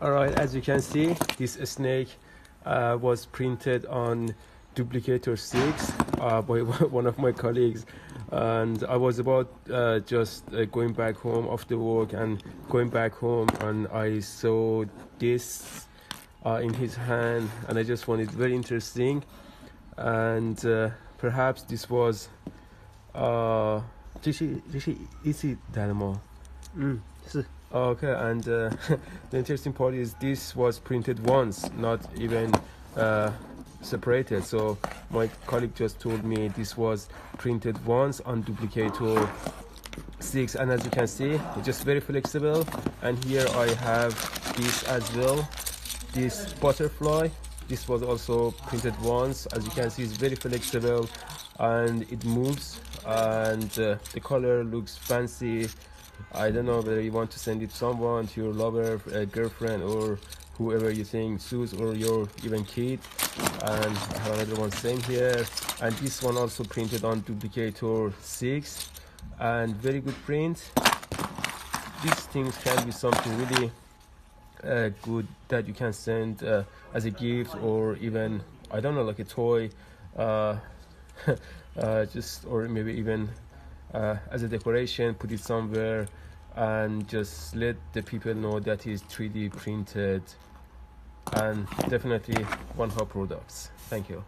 All right, as you can see, this snake was printed on Duplicator 6 by one of my colleagues, and I was about just going back home after work and going back home, and I saw this in his hand, and I just found it very interesting. And perhaps this was 이시 dynamo. 是 Okay, and the interesting part is this was printed once, not even separated. So my colleague just told me this was printed once on Duplicator 6, and as you can see, it's just very flexible. And here I have this as well, this butterfly. This was also printed once. As you can see, it's very flexible and it moves, and the color looks fancy. I don't know whether you want to send it to someone, to your lover, girlfriend, or whoever you think suits, or your even kid. And I have another one same here, and this one also printed on Duplicator 6, and very good print. These things can be something really good that you can send as a gift, or even, I don't know, like a toy, just, or maybe even as a decoration. Put it somewhere and just let the people know that it's 3D printed, and definitely one-hop products. Thank you.